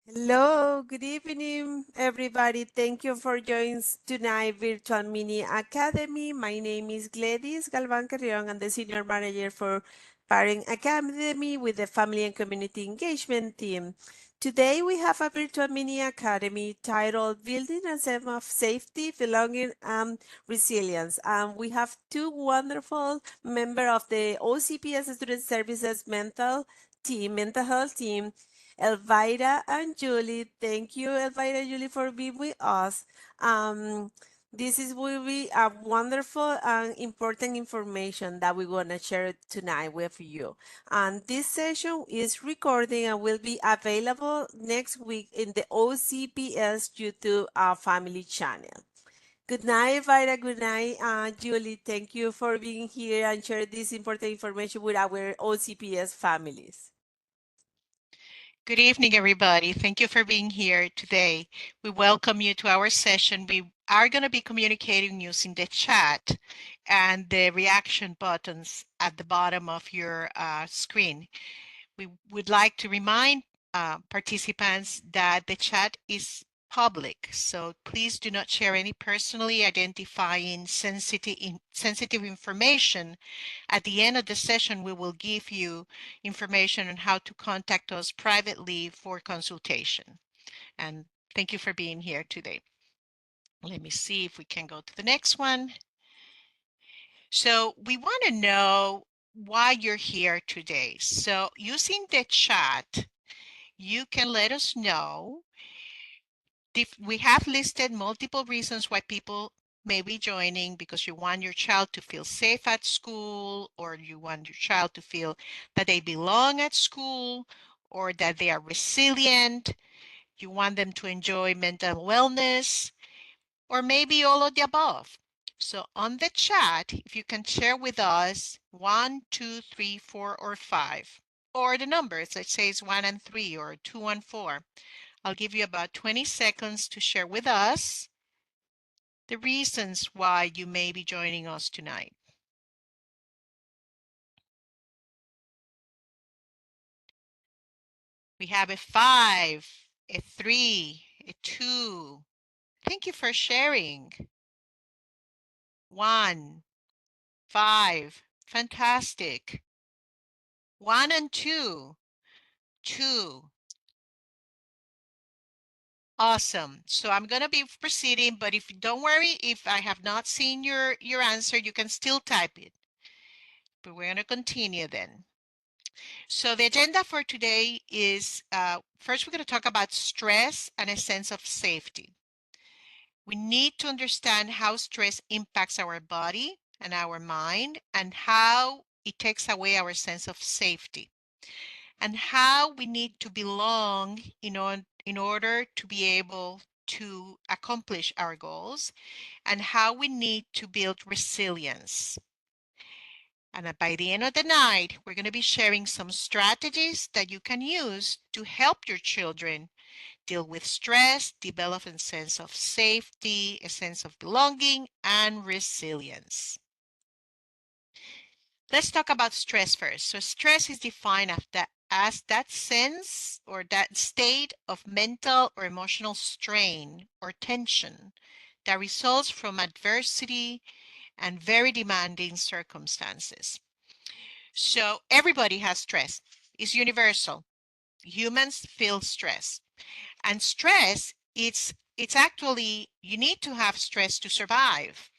Hello, good evening, everybody. Thank you for joining tonight Virtual Mini Academy. My name is Gladys Galvan Carrion. I'm the Senior Manager for Parent Academy with the Family and Community Engagement team. Today we have a Virtual Mini Academy titled Building a Sense of Safety, Belonging, and Resilience. And we have two wonderful members of the OCPS Student Services mental health team, Elvira and Julie. Thank you, Elvira and Julie, for being with us. Um, this is will be a wonderful and important information that we're gonna share tonight with you. And this session is recording and will be available next week in the OCPS YouTube family channel. Good night, Elvira. Good night, Julie. Thank you for being here and share this important information with our OCPS families. Good evening, everybody. Thank you for being here today. We welcome you to our session. We are going to be communicating using the chat and the reaction buttons at the bottom of your screen. We would like to remind participants that the chat is public, so please do not share any personally identifying sensitive information. At the end of the session, we will give you information on how to contact us privately for consultation. And thank you for being here today. Let me see if we can go to the next one. So we want to know why you're here today. So using the chat, you can let us know. We have listed multiple reasons why people may be joining, because you want your child to feel safe at school, or you want your child to feel that they belong at school, or that they are resilient. You want them to enjoy mental wellness, or maybe all of the above. So on the chat, if you can share with us 1, 2, 3, 4, or 5, or the numbers that says 1 and 3 or 2 and 4. I'll give you about 20 seconds to share with us the reasons why you may be joining us tonight. We have a 5, a 3, a 2. Thank you for sharing. 1, 5. Fantastic. 1 and 2. 2. Awesome. So I'm going to be proceeding, but if don't worry, if I have not seen your answer, you can still type it. But we're going to continue then. So the agenda for today is first we're going to talk about stress and a sense of safety. We need to understand how stress impacts our body and our mind, and how it takes away our sense of safety, and how we need to belong in order to be able to accomplish our goals, and how we need to build resilience. And by the end of the night, we're going to be sharing some strategies that you can use to help your children deal with stress, develop a sense of safety, a sense of belonging, and resilience. Let's talk about stress first. So stress is defined as that sense or that state of mental or emotional strain or tension that results from adversity and very demanding circumstances. So everybody has stress. It's universal. Humans feel stress. And stress, it's actually, you need to have stress to survive.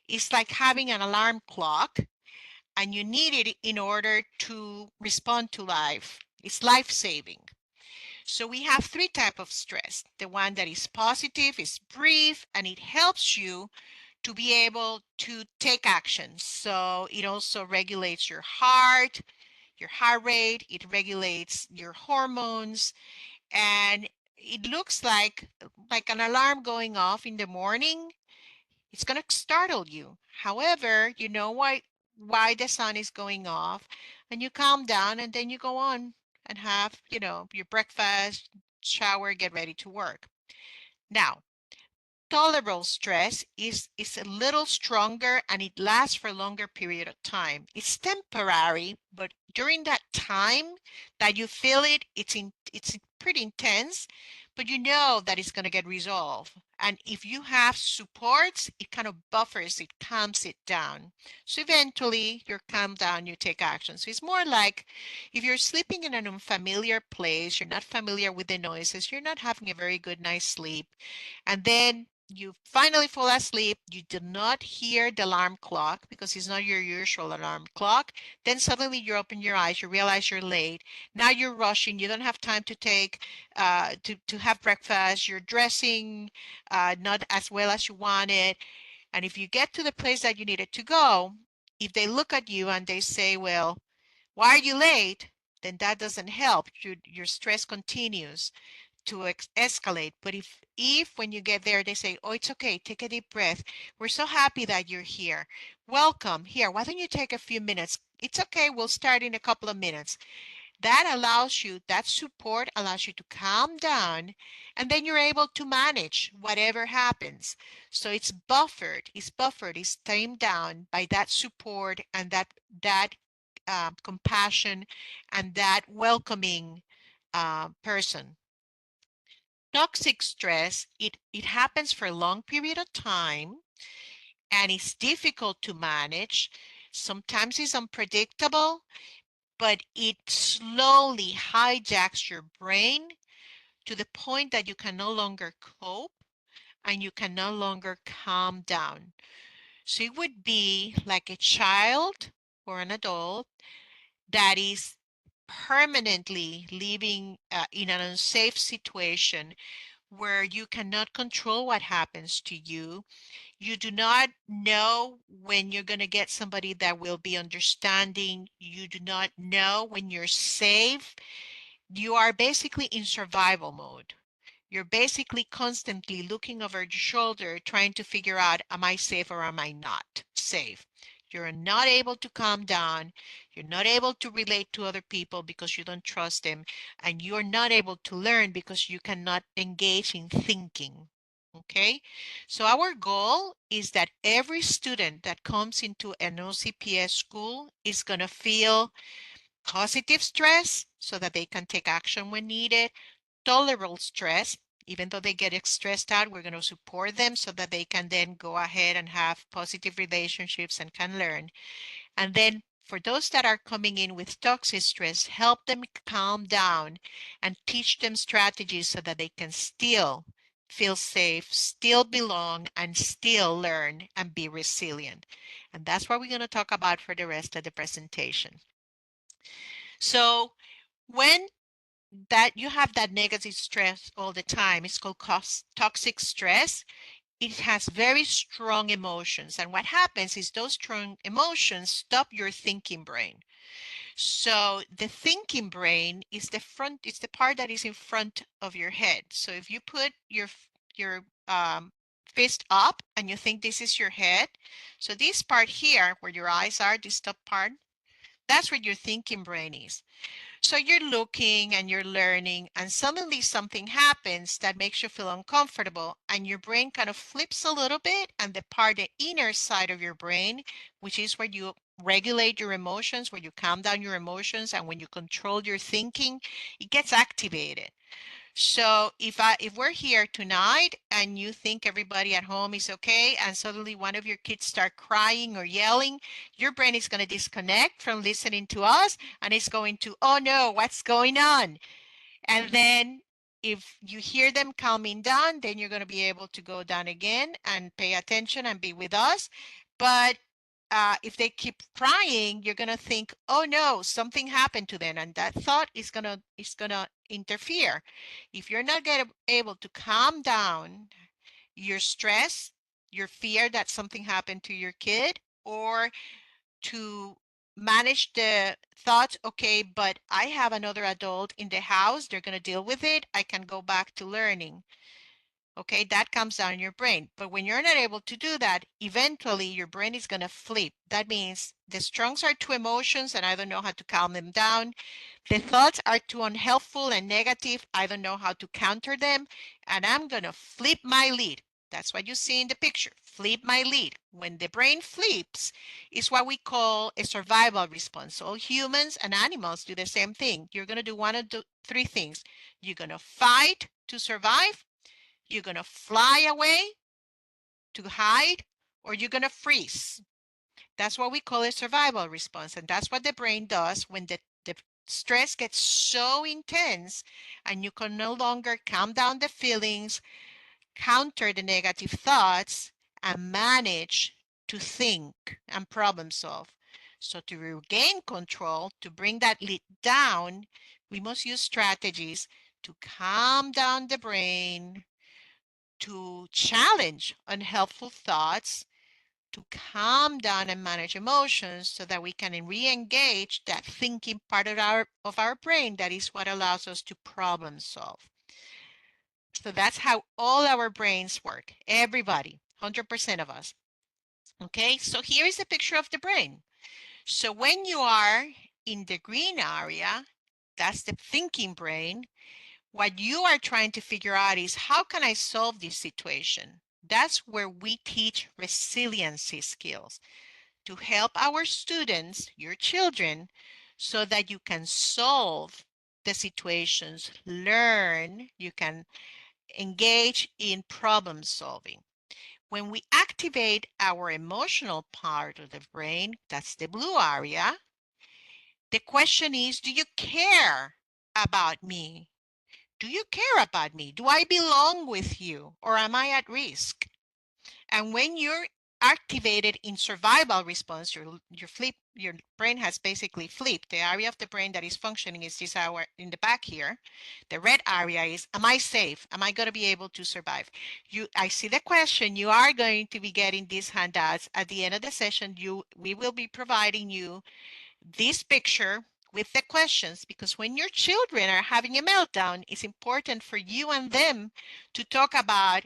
It's like having an alarm clock, and you need it in order to respond to life. It's life-saving. So we have three types of stress. The one that is positive is brief, and it helps you to be able to take action. So it also regulates your heart rate, it regulates your hormones, and it looks like an alarm going off in the morning. It's going to startle you. However, you know why the sun is going off, and you calm down, and then you go on and have, your breakfast, shower, get ready to work. Now, Tolerable stress is a little stronger and it lasts for a longer period of time. It's temporary, but during that time that you feel it, it's pretty intense, but you know that it's going to get resolved. And if you have supports, it kind of buffers, it calms it down. So eventually you're calmed down, you take action. So it's more like if you're sleeping in an unfamiliar place, you're not familiar with the noises, you're not having a very good night's sleep, and then you finally fall asleep, you do not hear the alarm clock because it's not your usual alarm clock. Then suddenly you open your eyes, you realize you're late. Now you're rushing, you don't have time to to have breakfast, you're dressing not as well as you wanted. And if you get to the place that you needed to go, if they look at you and they say, well, why are you late? Then that doesn't help. Your stress continues to escalate. But if when you get there they say, oh, it's okay, take a deep breath, we're so happy that you're here, welcome, here, why don't you take a few minutes, it's okay, we'll start in a couple of minutes. That allows you, that support allows you to calm down, and then you're able to manage whatever happens. So it's tamed down by that support and that compassion and that welcoming person. Toxic stress, it happens for a long period of time and it's difficult to manage. Sometimes it's unpredictable, but it slowly hijacks your brain to the point that you can no longer cope and you can no longer calm down. So it would be like a child or an adult that is permanently living in an unsafe situation where you cannot control what happens to you. You do not know when you're going to get somebody that will be understanding. You do not know when you're safe. You are basically in survival mode. You're basically constantly looking over your shoulder, trying to figure out, am I safe or am I not safe? You're not able to calm down. You're not able to relate to other people because you don't trust them. And you're not able to learn because you cannot engage in thinking. Okay, so our goal is that every student that comes into an OCPS school is going to feel positive stress so that they can take action when needed, tolerable stress. Even though they get stressed out, we're going to support them so that they can then go ahead and have positive relationships and can learn. And then for those that are coming in with toxic stress, help them calm down and teach them strategies so that they can still feel safe, still belong, and still learn and be resilient. And that's what we're going to talk about for the rest of the presentation. So when that you have that negative stress all the time, it's called toxic stress. It has very strong emotions. And what happens is those strong emotions stop your thinking brain. So the thinking brain is it's the part that is in front of your head. So if you put your fist up and you think this is your head, so this part here where your eyes are, this top part, that's where your thinking brain is. So you're looking and you're learning, and suddenly something happens that makes you feel uncomfortable, and your brain kind of flips a little bit, and the inner side of your brain, which is where you regulate your emotions, where you calm down your emotions, and when you control your thinking, it gets activated. So if we're here tonight and you think everybody at home is okay, and suddenly one of your kids start crying or yelling, your brain is going to disconnect from listening to us and it's going to, oh no, what's going on? And then if you hear them calming down, then you're going to be able to go down again and pay attention and be with us. But if they keep crying, you're gonna think, "Oh no, something happened to them," and that thought is gonna interfere. If you're not able to calm down your stress, your fear that something happened to your kid, or to manage the thoughts, okay, but I have another adult in the house, they're gonna deal with it. I can go back to learning. Okay, that comes down in your brain. But when you're not able to do that, eventually your brain is going to flip. That means the strongs are too emotions and I don't know how to calm them down. The thoughts are too unhelpful and negative. I don't know how to counter them. And I'm going to flip my lid. That's what you see in the picture. Flip my lid. When the brain flips, it's what we call a survival response. So all humans and animals do the same thing. You're going to do one of the three things. You're going to fight to survive. You're going to fly away to hide, or you're going to freeze. That's what we call a survival response. And that's what the brain does when the stress gets so intense and you can no longer calm down the feelings, counter the negative thoughts, and manage to think and problem solve. So to regain control, to bring that lead down, we must use strategies to calm down the brain, to challenge unhelpful thoughts, to calm down and manage emotions so that we can re-engage that thinking part of our brain that is what allows us to problem solve. So that's how all our brains work. Everybody, 100% of us. Okay, so here is a picture of the brain. So when you are in the green area, that's the thinking brain. What you are trying to figure out is how can I solve this situation? That's where we teach resiliency skills to help our students, your children, so that you can solve the situations, learn, you can engage in problem solving. When we activate our emotional part of the brain, that's the blue area, the question is, do you care about me? Do you care about me? Do I belong with you, or am I at risk? And when you're activated in survival response, your brain has basically flipped. The area of the brain that is functioning is this hour in the back here. The red area is, am I safe? Am I going to be able to survive? I see the question. You are going to be getting these handouts at the end of the session. We will be providing you this picture with the questions, because when your children are having a meltdown, it's important for you and them to talk about,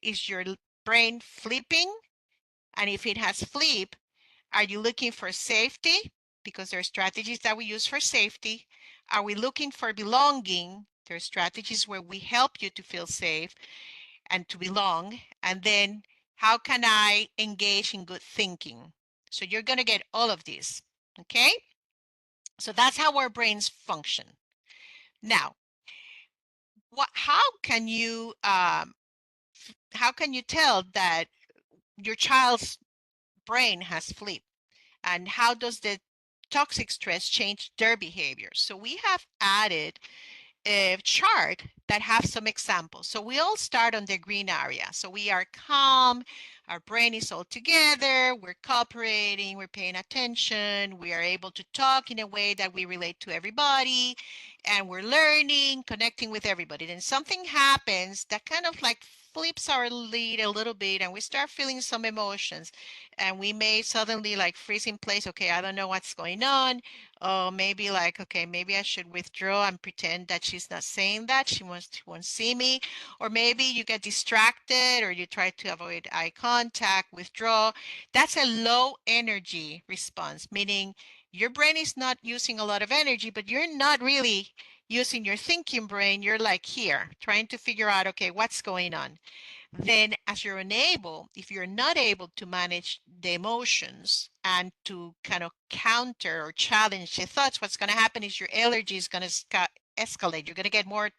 is your brain flipping? And if it has flip, are you looking for safety? Because there are strategies that we use for safety. Are we looking for belonging? There are strategies where we help you to feel safe and to belong. And then how can I engage in good thinking? So you're going to get all of this. Okay? So that's how our brains function. Now, how can you tell that your child's brain has flipped? And how does the toxic stress change their behavior? So we have added a chart that have some examples. So we all start on the green area. So we are calm, our brain is all together, we're cooperating, we're paying attention, we are able to talk in a way that we relate to everybody, and we're learning, connecting with everybody. Then something happens that kind of like flips our lead a little bit, and we start feeling some emotions, and we may suddenly like freeze in place. Okay, I don't know what's going on. Oh, maybe like, okay, maybe I should withdraw and pretend that she's not saying that. She won't see me. Or maybe you get distracted, or you try to avoid eye contact, withdraw. That's a low energy response, meaning your brain is not using a lot of energy, but you're not really using your thinking brain. You're like here, trying to figure out, okay, what's going on? Then as you're unable, if you're not able to manage the emotions and to kind of counter or challenge the thoughts, what's going to happen is your allergy is going to escalate. You're going to get more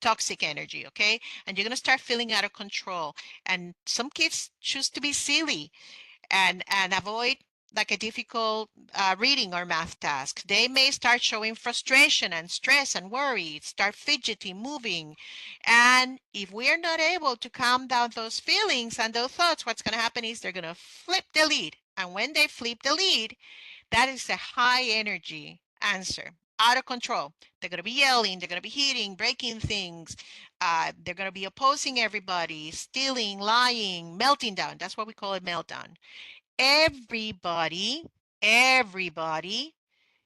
toxic energy, okay? And you're going to start feeling out of control. And some kids choose to be silly and avoid like a difficult reading or math task. They may start showing frustration and stress and worry, start fidgeting, moving. And if we're not able to calm down those feelings and those thoughts, what's going to happen is they're going to flip the lead. And when they flip the lead, that is a high energy answer. Out of control. They're going to be yelling, they're going to be hitting, breaking things. They're going to be opposing everybody, stealing, lying, melting down. That's what we call a meltdown. Everybody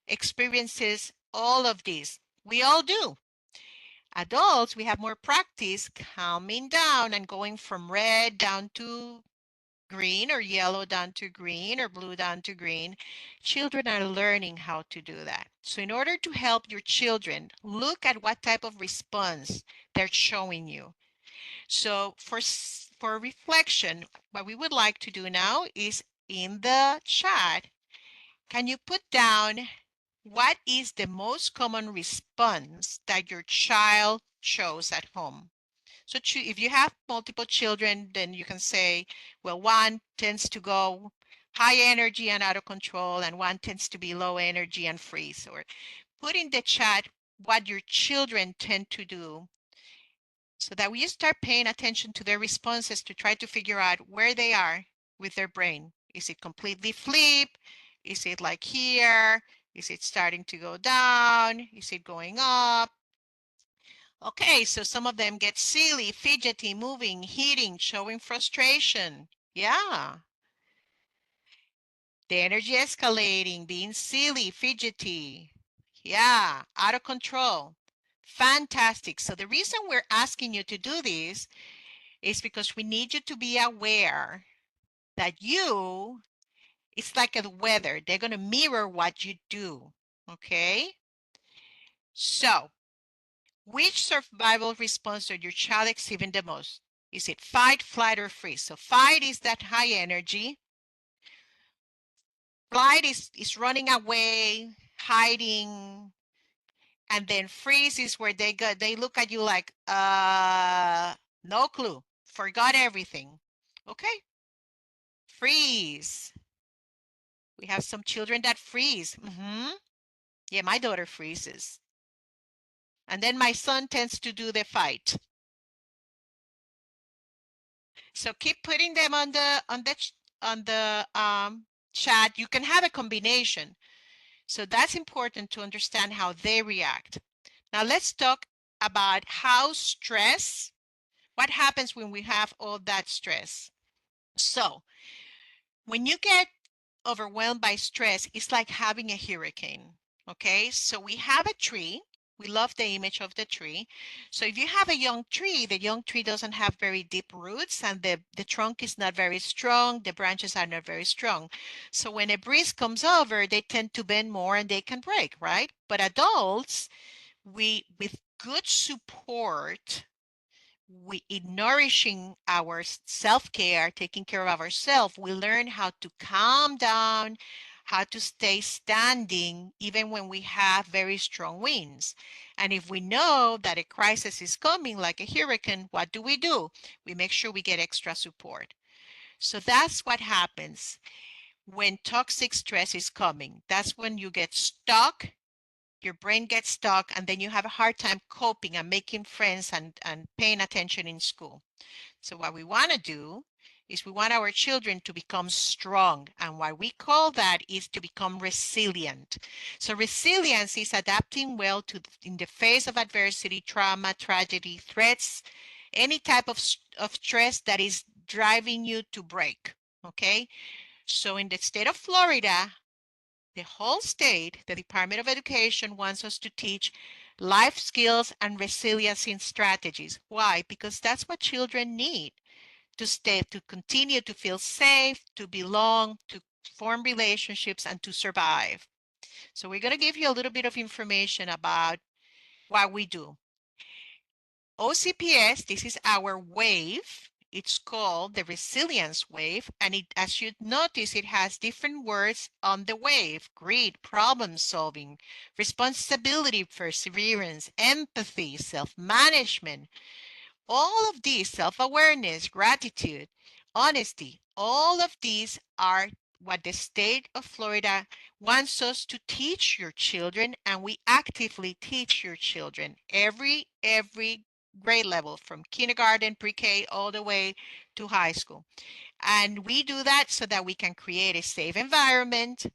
experiences all of these. We all do. Adults, we have more practice calming down and going from red down to green, or yellow down to green, or blue down to green. Children are learning how to do that. So in order to help your children, look at what type of response they're showing you. So for for reflection, what we would like to do now is in the chat, can you put down what is the most common response that your child shows at home? So if you have multiple children, then you can say, well, one tends to go high energy and out of control, and one tends to be low energy and freeze. Or put in the chat what your children tend to do so that we start paying attention to their responses to try to figure out where they are with their brain. Is it completely flip? Is it like here? Is it starting to go down? Is it going up? Okay, so some of them get silly, fidgety, moving, hitting, showing frustration. Yeah. The energy escalating, being silly, fidgety. Yeah, out of control. Fantastic. So the reason we're asking you to do this is because we need you to be aware that it's like the weather. They're going to mirror what you do. Okay? So, which survival response are your child exhibiting the most? Is it fight, flight, or freeze? So fight is that high energy. Flight is running away, hiding, and then freeze is where they look at you like, no clue, forgot everything. Okay, freeze. We have some children that freeze. Yeah, my daughter freezes. And then my son tends to do the fight. So keep putting them on the chat. You can have a combination. So that's important to understand how they react. Now let's talk about what happens when we have all that stress. So when you get overwhelmed by stress, it's like having a hurricane. Okay, so we have a tree. We love the image of the tree. So if you have a young tree, the young tree doesn't have very deep roots and the trunk is not very strong. The branches are not very strong. So when a breeze comes over, they tend to bend more and they can break, right? But adults, with good support, in nourishing our self-care, taking care of ourselves, we learn how to calm down, how to stay standing, even when we have very strong winds. And if we know that a crisis is coming, like a hurricane, what do? We make sure we get extra support. So that's what happens when toxic stress is coming. That's when you get stuck, your brain gets stuck, and then you have a hard time coping and making friends and paying attention in school. So what we want to do is we want our children to become strong. And what we call that is to become resilient. So resilience is adapting well in the face of adversity, trauma, tragedy, threats, any type of stress that is driving you to break. Okay. So in the state of Florida, the whole state, the Department of Education wants us to teach life skills and resiliency strategies. Why? Because that's what children need to continue to feel safe, to belong, to form relationships, and to survive. So we're going to give you a little bit of information about what we do. OCPS, this is our wave. It's called the resilience wave. And as you notice, it has different words on the wave: grit, problem solving, responsibility, perseverance, empathy, self-management. All of these, self-awareness, gratitude, honesty, all of these are what the state of Florida wants us to teach your children, and we actively teach your children every grade level, from kindergarten, pre-K, all the way to high school. And we do that so that we can create a safe environment,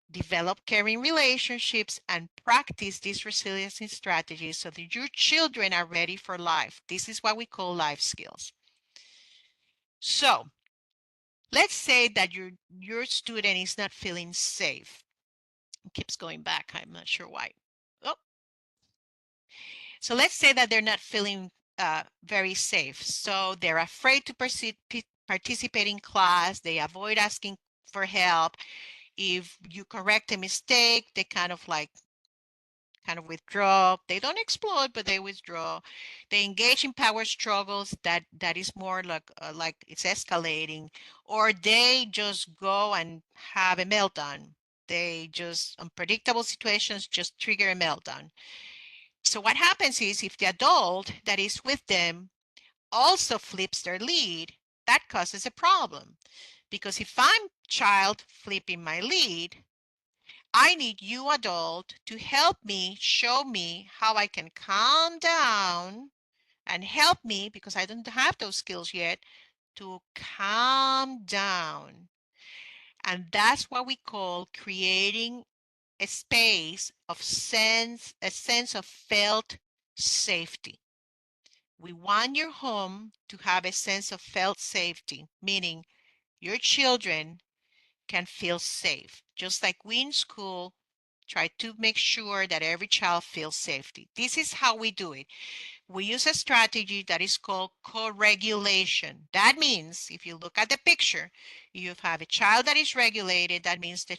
develop caring relationships, and practice these resiliency strategies so that your children are ready for life. This is what we call life skills. So let's say that your student is not feeling safe. It keeps going back. I'm not sure why. Oh. So let's say that they're not feeling very safe. So they're afraid to participate in class. They avoid asking for help. If you correct a mistake, they kind of like kind of withdraw. They don't explode, but they withdraw. They engage in power struggles that is more like it's escalating, or they just go and have a meltdown. They just unpredictable situations just trigger a meltdown. So what happens is if the adult that is with them also flips their lead, that causes a problem. Because if I'm child flipping my lead, I need you adult to help me, show me how I can calm down and help me, because I don't have those skills yet, to calm down. And that's what we call creating a space of a sense of felt safety. We want your home to have a sense of felt safety, meaning your children can feel safe. Just like we in school try to make sure that every child feels safety. This is how we do it. We use a strategy that is called co-regulation. That means if you look at the picture, you have a child that is regulated. That means the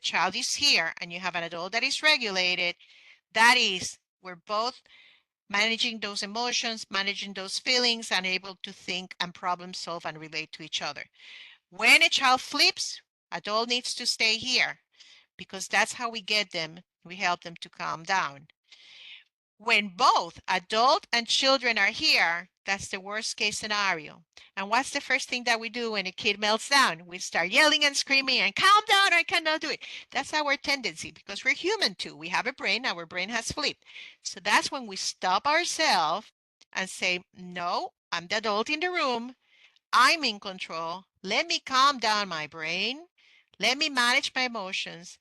child is here, and you have an adult that is regulated. That is, we're both managing those emotions, managing those feelings, and able to think and problem solve and relate to each other. When a child flips, adult needs to stay here, because that's how we get them. We help them to calm down. When both adult and children are here, that's the worst case scenario. And what's the first thing that we do when a kid melts down? We start yelling and screaming and calm down, I cannot do it. That's our tendency, because we're human too. We have a brain, our brain has flipped. So that's when we stop ourselves and say, no, I'm the adult in the room. I'm in control. Let me calm down my brain. Let me manage my emotions.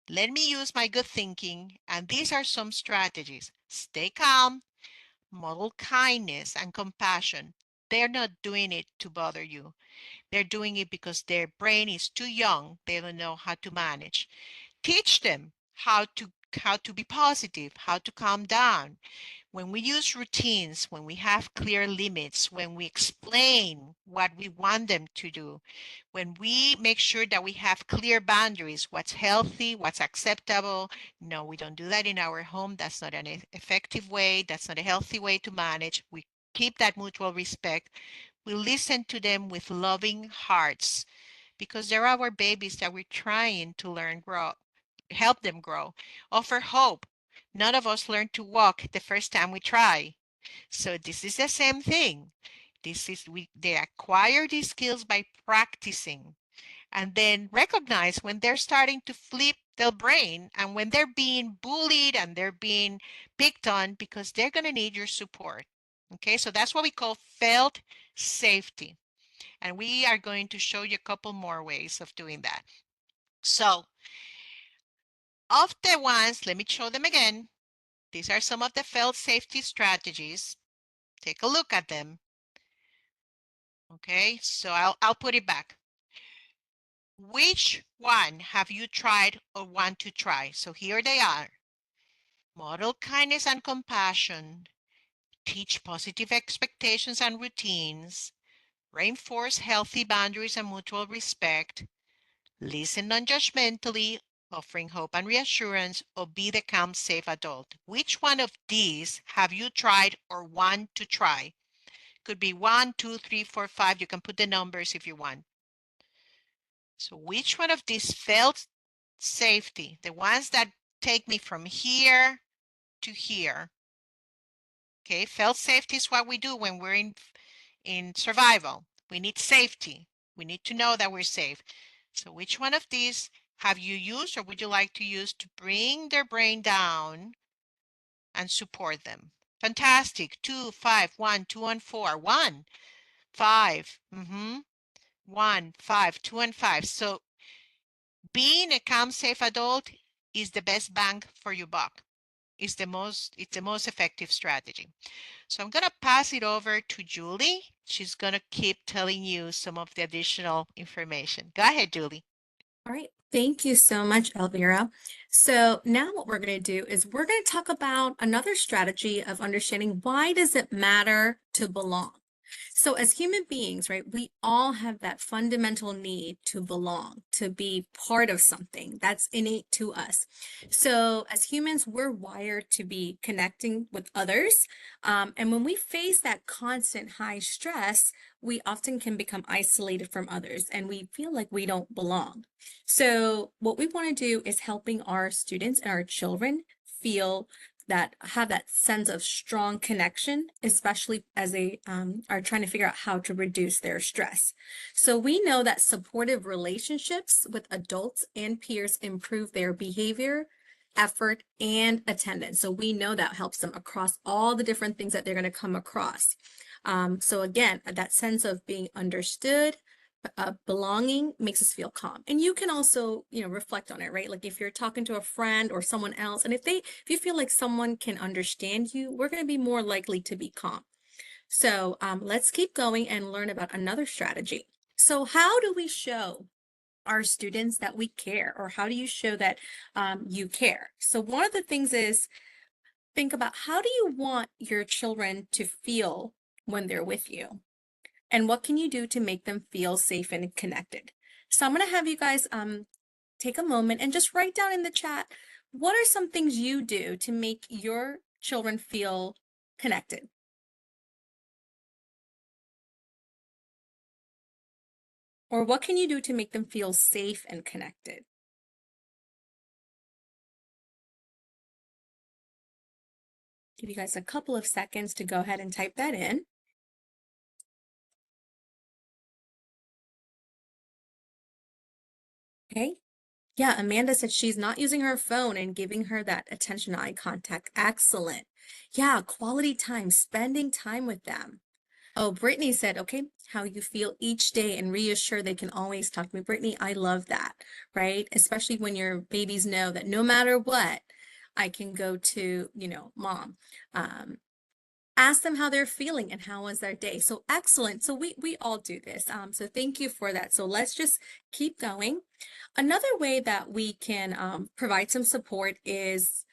Let me use my good thinking. And these are some strategies. Stay calm, model kindness and compassion. They're not doing it to bother you. They're doing it because their brain is too young. They don't know how to manage. Teach them how to be positive, how to calm down. When we use routines, when we have clear limits, when we explain what we want them to do, when we make sure that we have clear boundaries, what's healthy, what's acceptable. No, we don't do that in our home. That's not an effective way. That's not a healthy way to manage. We keep that mutual respect. We listen to them with loving hearts, because they're our babies that we're trying to help them grow, offer hope. None of us learn to walk the first time we try. So this is the same thing. They acquire these skills by practicing, and then recognize when they're starting to flip their brain and when they're being bullied and they're being picked on, because they're going to need your support. Okay, so that's what we call felt safety. And we are going to show you a couple more ways of doing that. So of the ones, let me show them again. These are some of the felt safety strategies. Take a look at them. Okay, so I'll put it back. Which one have you tried or want to try? So here they are. Model kindness and compassion. Teach positive expectations and routines. Reinforce healthy boundaries and mutual respect. Listen non-judgmentally, offering hope and reassurance, or be the calm, safe adult. Which one of these have you tried or want to try? Could be 1, 2, 3, 4, 5. You can put the numbers if you want. So which one of these felt safety, the ones that take me from here to here? Okay, felt safety is what we do when we're in survival. We need safety. We need to know that we're safe. So which one of these have you used or would you like to use to bring their brain down and support them? Fantastic. 2, 5, 1, 2, and 4. 1, 5. 1, 5, 2, and 5. So being a calm, safe adult is the best bang for your buck. It's the most effective strategy. So I'm going to pass it over to Julie. She's going to keep telling you some of the additional information. Go ahead, Julie. All right, thank you so much, Elvira. So now what we're going to do is we're going to talk about another strategy of understanding why does it matter to belong. So as human beings, right, we all have that fundamental need to belong, to be part of something that's innate to us. So as humans, we're wired to be connecting with others. And when we face that constant high stress, we often can become isolated from others and we feel like we don't belong. So what we want to do is helping our students and our children feel that have that sense of strong connection, especially as they are trying to figure out how to reduce their stress. So we know that supportive relationships with adults and peers improve their behavior, effort, and attendance. So we know that helps them across all the different things that they're going to come across. So again, that sense of being understood, belonging makes us feel calm. And you can also, reflect on it, right? Like if you're talking to a friend or someone else, and if you feel like someone can understand you, we're going to be more likely to be calm. So let's keep going and learn about another strategy. So how do we show our students that we care, or how do you show that you care? So one of the things is think about, how do you want your children to feel when they're with you? And what can you do to make them feel safe and connected? So I'm going to have you guys take a moment and just write down in the chat, what are some things you do to make your children feel connected? Or what can you do to make them feel safe and connected? Give you guys a couple of seconds to go ahead and type that in. Okay. Yeah, Amanda said she's not using her phone and giving her that attention, eye contact. Excellent. Yeah, quality time, spending time with them. Oh, Brittany said, okay, how you feel each day and reassure they can always talk to me. Brittany, I love that, right? Especially when your babies know that no matter what, I can go to, mom. Ask them how they're feeling and how was their day. So excellent. So we all do this. So thank you for that. So let's just keep going. Another way that we can provide some support is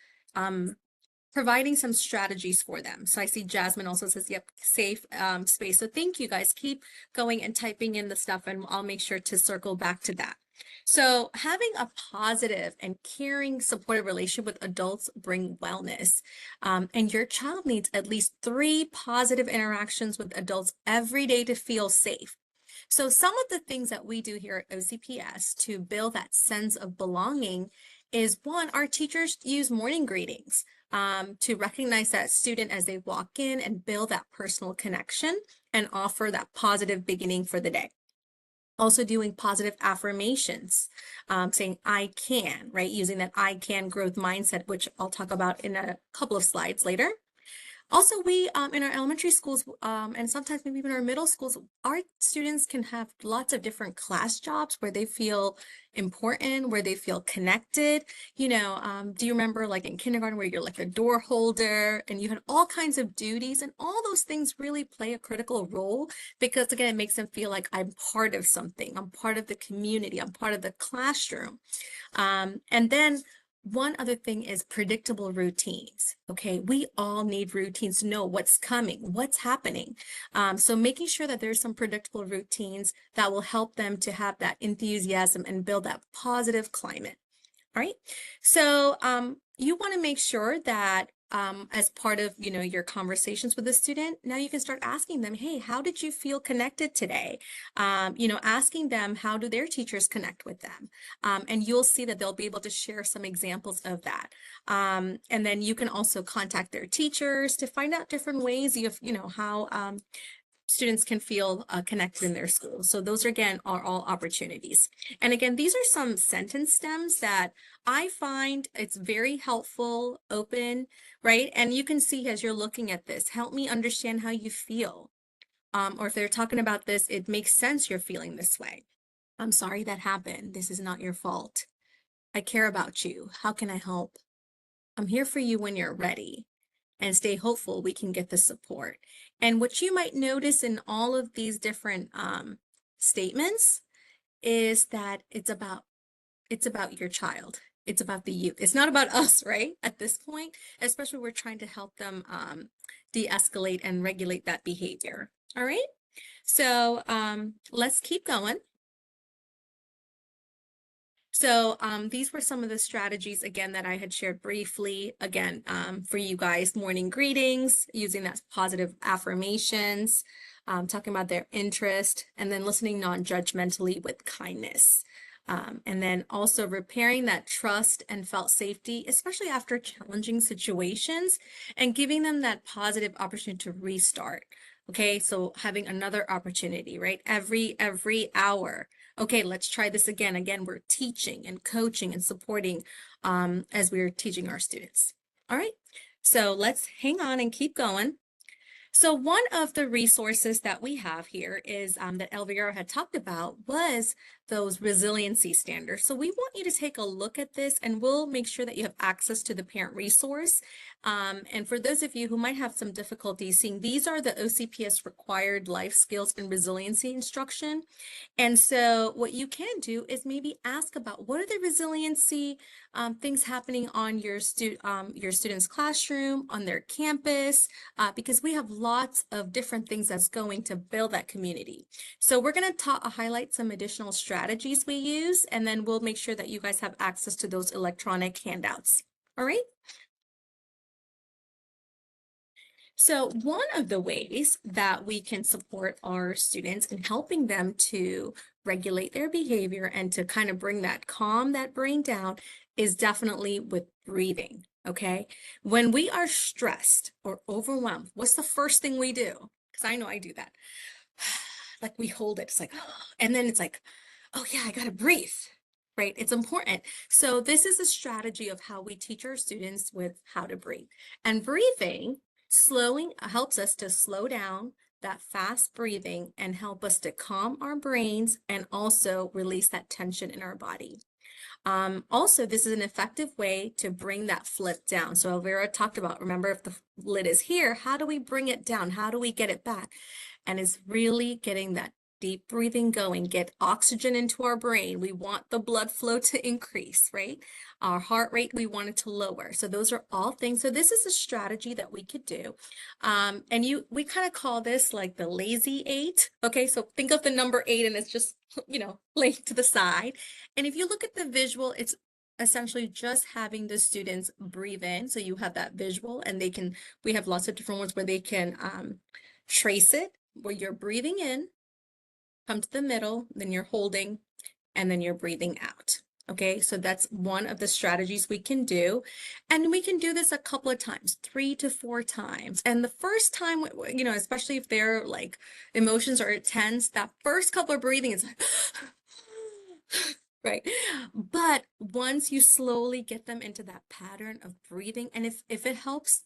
providing some strategies for them. So I see Jasmine also says, yep, safe space. So thank you guys. Keep going and typing in the stuff and I'll make sure to circle back to that. So having a positive and caring, supportive relationship with adults bring wellness. And your child needs at least 3 positive interactions with adults every day to feel safe. So some of the things that we do here at OCPS to build that sense of belonging is, one, our teachers use morning greetings to recognize that student as they walk in and build that personal connection and offer that positive beginning for the day. Also doing positive affirmations, saying I can, right? Using that I can growth mindset, which I'll talk about in a couple of slides later. Also, we in our elementary schools and sometimes maybe even our middle schools, our students can have lots of different class jobs where they feel important, where they feel connected. Do you remember like in kindergarten where you're like a door holder and you had all kinds of duties, and all those things really play a critical role because again, it makes them feel like I'm part of something, I'm part of the community, I'm part of the classroom. And then one other thing is predictable routines. Okay, we all need routines to know what's coming, what's happening. So making sure that there's some predictable routines that will help them to have that enthusiasm and build that positive climate. All right, so you want to make sure that as part of your conversations with the student, now you can start asking them, hey, how did you feel connected today? Asking them, how do their teachers connect with them? And you'll see that they'll be able to share some examples of that. And then you can also contact their teachers to find out different ways of how students can feel connected in their school. So those again are all opportunities. And again, these are some sentence stems that I find it's very helpful, open, right? And you can see as you're looking at this, help me understand how you feel. Or if they're talking about this, it makes sense you're feeling this way. I'm sorry that happened. This is not your fault. I care about you. How can I help? I'm here for you when you're ready. And stay hopeful we can get the support. And what you might notice in all of these different statements is that it's about your child. It's about the youth. It's not about us, right? At this point, especially we're trying to help them de-escalate and regulate that behavior. All right. So let's keep going. So these were some of the strategies, again, that I had shared briefly, again, for you guys. Morning greetings, using that positive affirmations, talking about their interest, and then listening non-judgmentally with kindness. And then also repairing that trust and felt safety, especially after challenging situations, and giving them that positive opportunity to restart. Okay, so having another opportunity, right? Every hour. Okay, let's try this again. Again, we're teaching and coaching and supporting as we're teaching our students. All right, so let's hang on and keep going. So one of the resources that we have here is that Elvira had talked about was those resiliency standards. So we want you to take a look at this, and we'll make sure that you have access to the parent resource. And for those of you who might have some difficulty seeing, these are the OCPS required life skills and resiliency instruction. And so what you can do is maybe ask about what are the resiliency things happening on your student's classroom, on their campus, because we have lots of different things that's going to build that community. So we're going to highlight some additional strategies we use, and then we'll make sure that you guys have access to those electronic handouts. All right. So one of the ways that we can support our students in helping them to regulate their behavior and to kind of bring that calm that brain down is definitely with breathing. Okay. When we are stressed or overwhelmed, what's the first thing we do? Because I know I do that. Like we hold it. It's like, and then it's like, oh yeah, I got to breathe. Right. It's important. So this is a strategy of how we teach our students with how to breathe. And breathing slowing helps us to slow down that fast breathing and help us to calm our brains and also release that tension in our body. Also, this is an effective way to bring that flip down. So Elvira talked about, remember, if the lid is here, how do we bring it down? How do we get it back? And it's really getting that deep breathing going, get oxygen into our brain. We want the blood flow to increase, right? Our heart rate, we want it to lower. So those are all things. So this is a strategy that we could do. And we kind of call this like the lazy 8. Okay, so think of the number 8 and it's just, laid to the side. And if you look at the visual, it's essentially just having the students breathe in. So you have that visual, and we have lots of different ones where they can trace it, where you're breathing in, come to the middle, then you're holding, and then you're breathing out. Okay, so that's one of the strategies we can do. And we can do this a couple of times, 3 to 4 times. And the first time, especially if their like emotions are tense, that first couple of breathing is like, right. But once you slowly get them into that pattern of breathing, and if it helps,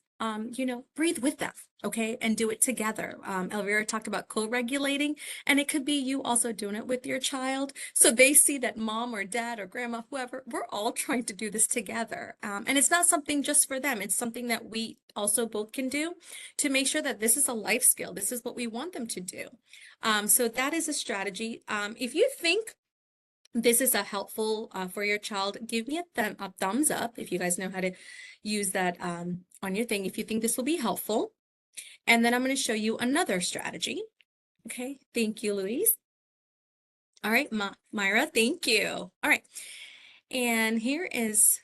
breathe with them, okay, and do it together. Elvira talked about co-regulating, and it could be you also doing it with your child. So they see that mom or dad or grandma, whoever, we're all trying to do this together. And it's not something just for them. It's something that we also both can do to make sure that this is a life skill. This is what we want them to do. So that is a strategy. If you think this is a helpful for your child, give me a thumbs up if you guys know how to use that on your thing, if you think this will be helpful. And then I'm going to show you another strategy. Okay, thank you, Louise. All right, Myra, thank you. All right, and here is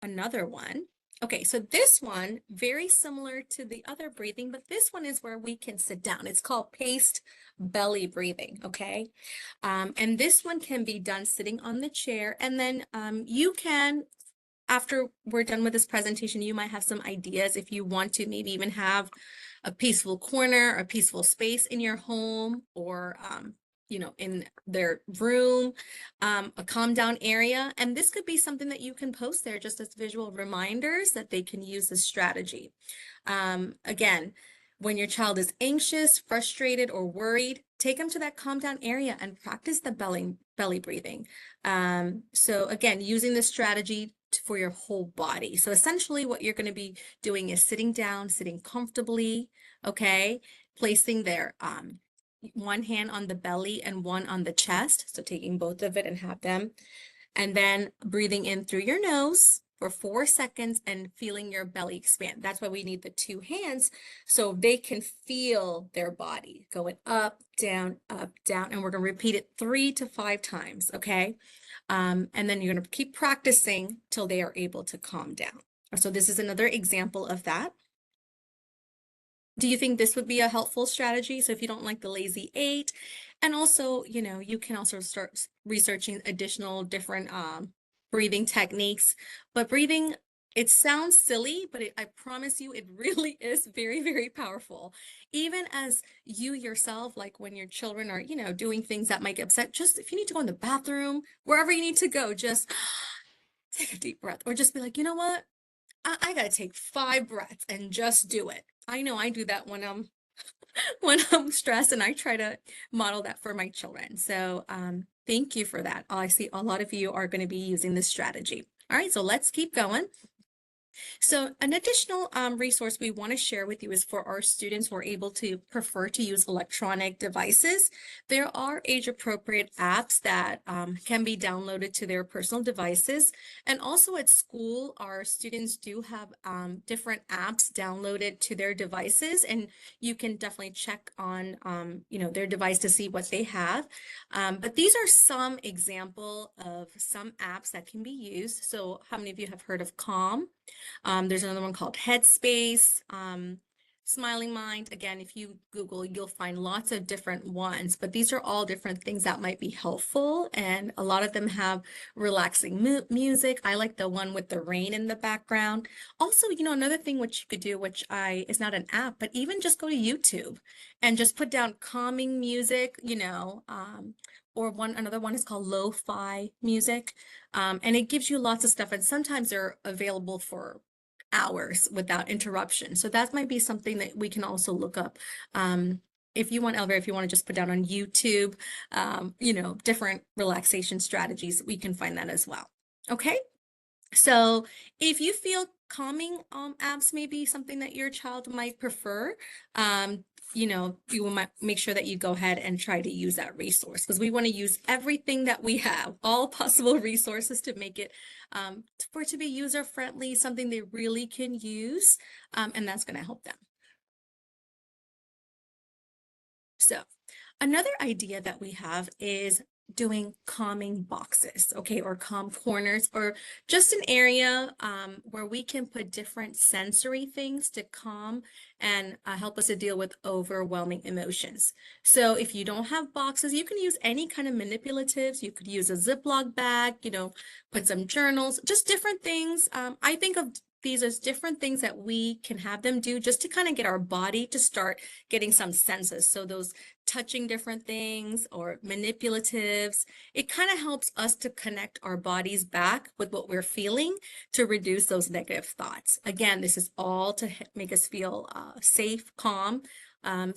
another one. Okay, so this one, very similar to the other breathing, but this one is where we can sit down. It's called paced belly breathing, okay? And this one can be done sitting on the chair, and then you can, after we're done with this presentation, you might have some ideas if you want to maybe even have a peaceful corner, a peaceful space in your home, or in their room, a calm down area. And this could be something that you can post there just as visual reminders that they can use this strategy. Again, when your child is anxious, frustrated, or worried, take them to that calm down area and practice the belly breathing. So again, using this strategy for your whole body. So essentially what you're going to be doing is sitting down, sitting comfortably, okay, placing their one hand on the belly and one on the chest. So taking both of it and have them, and then breathing in through your nose for 4 seconds and feeling your belly expand. That's why we need the two hands so they can feel their body going up, down, and we're going to repeat it 3 to 5 times, okay? And then you're going to keep practicing till they are able to calm down. So this is another example of that. Do you think this would be a helpful strategy? So if you don't like the lazy 8, and also, you know, you can also start researching additional different breathing techniques. But breathing, it sounds silly, but I promise you, it really is very, very powerful. Even as you yourself, like when your children are, you know, doing things that might get upset, just if you need to go in the bathroom, wherever you need to go, just take a deep breath, or just be like, you know what? I gotta take 5 breaths and just do it. I know I do that when I'm when I'm stressed, and I try to model that for my children. So thank you for that. I see a lot of you are going to be using this strategy. All right, so let's keep going. So an additional resource we want to share with you is for our students who are able to prefer to use electronic devices. There are age-appropriate apps that can be downloaded to their personal devices. And also at school, our students do have different apps downloaded to their devices, and you can definitely check on you know, their device to see what they have. But these are some example of some apps that can be used. So how many of you have heard of Calm? There's another one called Headspace, Smiling Mind. Again, if you Google, you'll find lots of different ones, but these are all different things that might be helpful. And a lot of them have relaxing music. I like the one with the rain in the background. Also, you know, another thing which you could do, which is not an app, but even just go to YouTube and just put down calming music, you know, or another one is called lo-fi music. And it gives you lots of stuff. And sometimes they're available for hours without interruption. So that might be something that we can also look up. If you want, Elvira, if you want to just put down on YouTube, you know, different relaxation strategies, we can find that as well. Okay. So if you feel calming apps may be something that your child might prefer, you know, you might make sure that you go ahead and try to use that resource, because we want to use everything that we have, all possible resources, to make it for it to be user friendly, something they really can use, and that's going to help them. So another idea that we have is doing calming boxes, okay, or calm corners, or just an area where we can put different sensory things to calm and help us to deal with overwhelming emotions. So if you don't have boxes, you can use any kind of manipulatives. You could use a Ziploc bag, you know, put some journals, just different things. I think of these as different things that we can have them do just to kind of get our body to start getting some senses. So those touching different things or manipulatives, it kind of helps us to connect our bodies back with what we're feeling to reduce those negative thoughts. Again, this is all to make us feel safe, calm.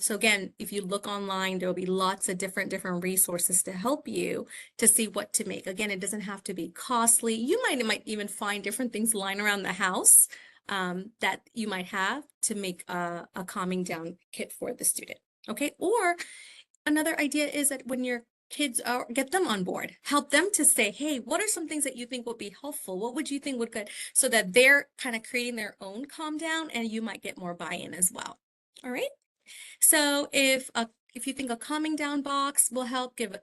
So again, if you look online, there'll be lots of different resources to help you to see what to make. Again, it doesn't have to be costly. You might even find different things lying around the house that you might have to make a calming down kit for the student. Okay, or another idea is that when your kids are, get them on board, help them to say, hey, what are some things that you think would be helpful? What would you think would good? So that they're kind of creating their own calm down, and you might get more buy-in as well. All right. So if you think a calming down box will help, give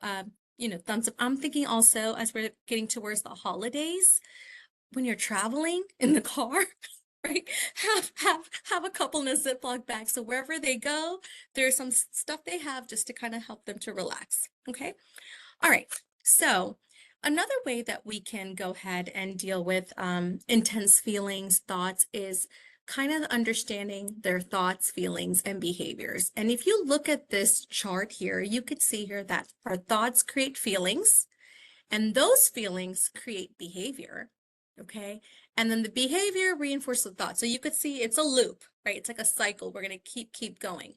you know, thumbs up. I'm thinking also, as we're getting towards the holidays, when you're traveling in the car, right? Have a couple in a Ziploc bag. So wherever they go, there's some stuff they have just to kind of help them to relax. Okay. All right. So another way that we can go ahead and deal with intense feelings, thoughts, is kind of understanding their thoughts, feelings, and behaviors. And if you look at this chart here, you could see here that our thoughts create feelings, and those feelings create behavior. Okay. And then the behavior reinforces the thought. So you could see it's a loop, right? It's like a cycle. We're going to keep going.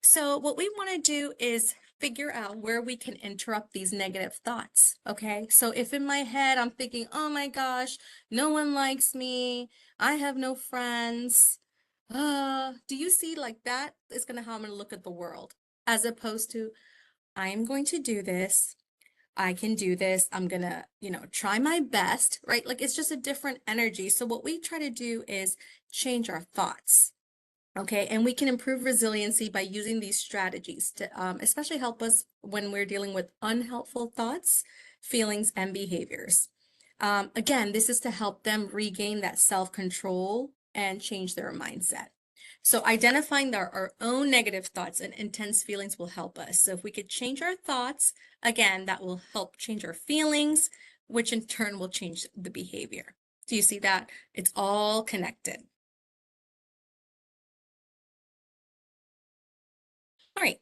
So what we want to do is figure out where we can interrupt these negative thoughts. Okay. So if in my head I'm thinking, oh my gosh, no one likes me, I have no friends. Do you see, like, that is going to how I'm going to look at the world, as opposed to I'm going to do this. I can do this. I'm gonna, try my best, right? Like it's just a different energy. So what we try to do is change our thoughts. Okay, and we can improve resiliency by using these strategies to especially help us when we're dealing with unhelpful thoughts, feelings, and behaviors. Again, this is to help them regain that self-control and change their mindset. So identifying our own negative thoughts and intense feelings will help us. So if we could change our thoughts, again, that will help change our feelings, which in turn will change the behavior. Do you see that? It's all connected. All right.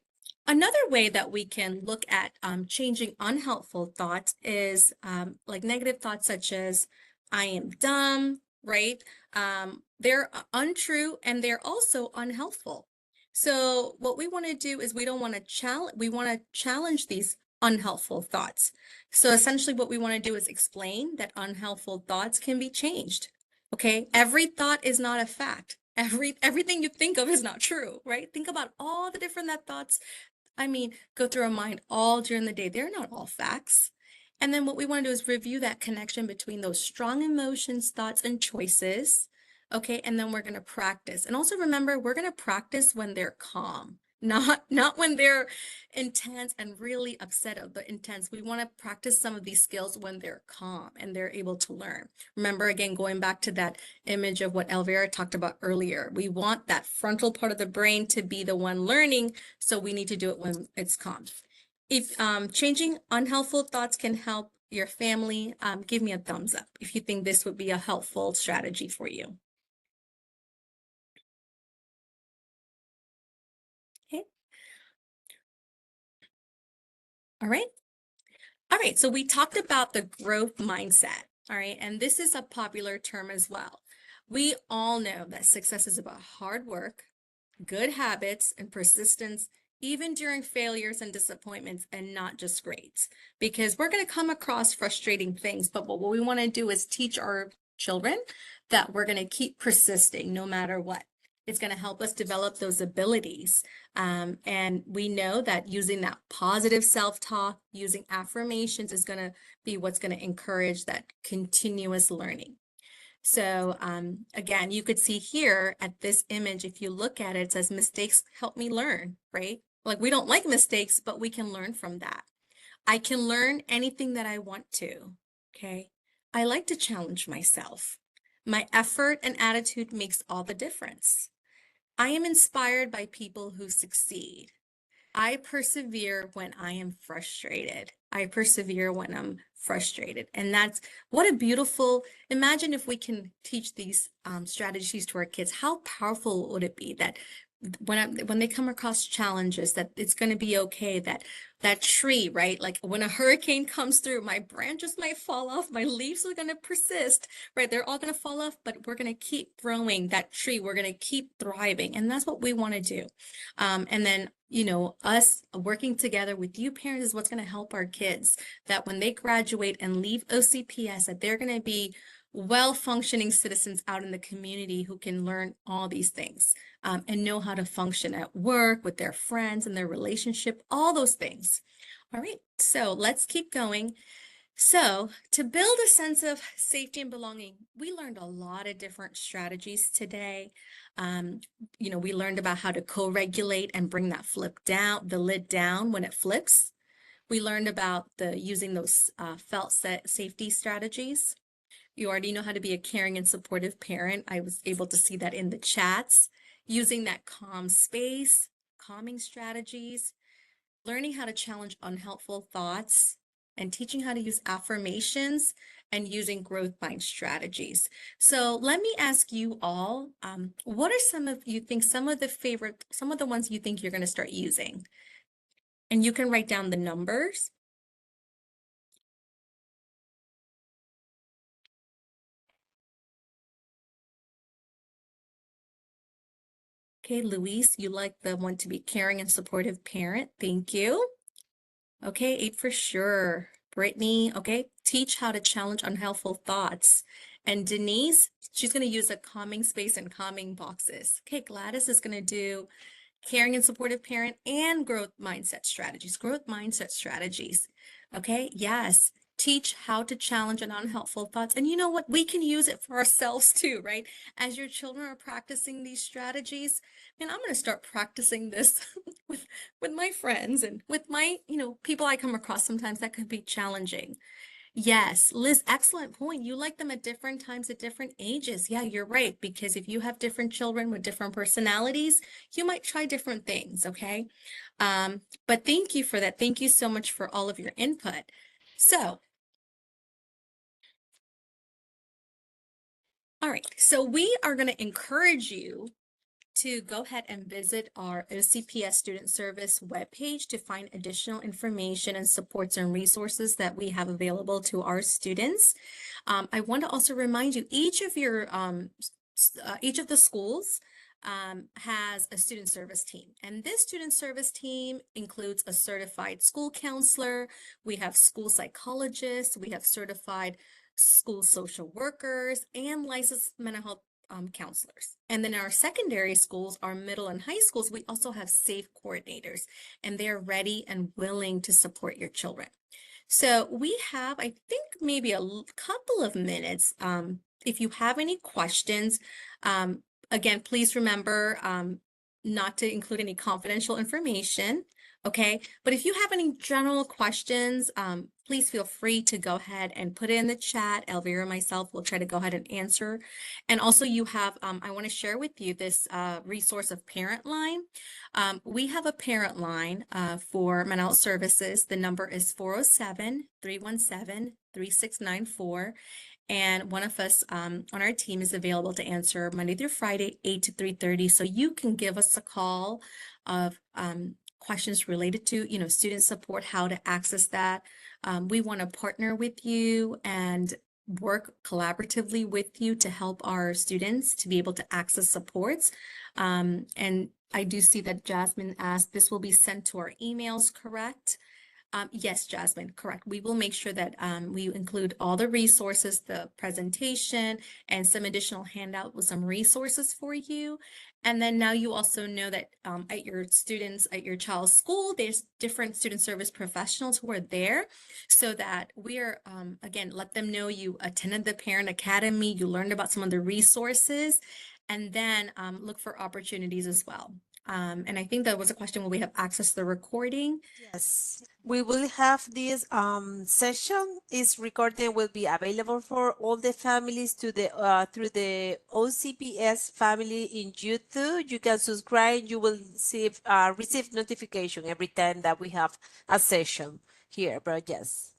Another way that we can look at changing unhelpful thoughts is like negative thoughts such as, I am dumb, right? They're untrue and they're also unhelpful. So what we want to do is we want to challenge these unhelpful thoughts. So essentially what we want to do is explain that unhelpful thoughts can be changed. Okay, every thought is not a fact. Everything you think of is not true, right? Think about all the different thoughts, go through our mind all during the day. They're not all facts. And then what we want to do is review that connection between those strong emotions, thoughts, and choices. Okay, and then we're going to practice. And also remember, we're going to practice when they're calm, not when they're intense and really upset of the intense. We want to practice some of these skills when they're calm and they're able to learn. Remember, again, going back to that image of what Elvira talked about earlier, we want that frontal part of the brain to be the one learning, so we need to do it when it's calm. If changing unhelpful thoughts can help your family, give me a thumbs up if you think this would be a helpful strategy for you. Okay. All right. All right, so we talked about the growth mindset, all right, and this is a popular term as well. We all know that success is about hard work, good habits, and persistence, even during failures and disappointments, and not just grades, because we're going to come across frustrating things, but what we want to do is teach our children that we're going to keep persisting no matter what. It's going to help us develop those abilities. And we know that using that positive self-talk, using affirmations is going to be what's going to encourage that continuous learning. So again, you could see here at this image, if you look at it, it says mistakes help me learn, right? Like we don't like mistakes, but we can learn from that. I can learn anything that I want to, okay? I like to challenge myself. My effort and attitude makes all the difference. I am inspired by people who succeed. I persevere when I am frustrated. I persevere when I'm frustrated. And that's what a beautiful, imagine if we can teach these strategies to our kids, how powerful would it be that when they come across challenges, that it's going to be okay, that tree, right? Like when a hurricane comes through, my branches might fall off, my leaves are going to persist, right? They're all going to fall off, but we're going to keep growing that tree. We're going to keep thriving. And that's what we want to do. And then, us working together with you parents is what's going to help our kids, that when they graduate and leave OCPS, that they're going to be well-functioning citizens out in the community who can learn all these things and know how to function at work, with their friends and their relationship, all those things. All right, so let's keep going. So to build a sense of safety and belonging, we learned a lot of different strategies today. We learned about how to co-regulate and bring that the lid down when it flips. We learned about using those felt safety strategies. You already know how to be a caring and supportive parent. I was able to see that in the chats. Using that calm space, calming strategies, learning how to challenge unhelpful thoughts, and teaching how to use affirmations and using growth mind strategies. So let me ask you all, what are some of the ones you think you're going to start using? And you can write down the numbers. Okay, Luis, you like the one to be caring and supportive parent. Thank you. Okay, 8 for sure. Brittany, okay, teach how to challenge unhelpful thoughts. And Denise, she's going to use a calming space and calming boxes. Okay, Gladys is going to do caring and supportive parent and growth mindset strategies. Okay, yes. Teach how to challenge and unhelpful thoughts. And you know what? We can use it for ourselves too, right? As your children are practicing these strategies, man, I'm going to start practicing this with my friends and with my, people I come across sometimes that could be challenging. Yes, Liz, excellent point. You like them at different times at different ages. Yeah, you're right. Because if you have different children with different personalities, you might try different things, okay? But thank you for that. Thank you so much for all of your input. So, all right, so we are going to encourage you to go ahead and visit our OCPS Student Service webpage to find additional information and supports and resources that we have available to our students. I want to also remind you, each of the schools has a student service team, and this student service team includes a certified school counselor. We have school psychologists, we have certified school social workers, and licensed mental health counselors. And then our secondary schools, our middle and high schools, we also have SAFE coordinators, and they're ready and willing to support your children. So we have, I think, maybe a couple of minutes. If you have any questions, again, please remember not to include any confidential information. Okay, but if you have any general questions, please feel free to go ahead and put it in the chat. Elvira and myself will try to go ahead and answer. And also you have, I want to share with you this resource of Parent Line. We have a parent line for mental health services. The number is 407-317-3694. And one of us on our team is available to answer Monday through Friday, 8 to 3:30. So you can give us a call of questions related to, student support, how to access that. We want to partner with you and work collaboratively with you to help our students to be able to access supports. And I do see that Jasmine asked, this will be sent to our emails, correct? Yes, Jasmine, correct. We will make sure that we include all the resources, the presentation, and some additional handout with some resources for you. And then now you also know that at your child's school, there's different student service professionals who are there so that we are, again, let them know you attended the Parent Academy, you learned about some of the resources, and then look for opportunities as well. And I think that was a question, will we have access to the recording? Yes, we will have this session is recording will be available for all the families to the through the OCPS family in YouTube. You can subscribe. You will receive notification every time that we have a session here. But yes.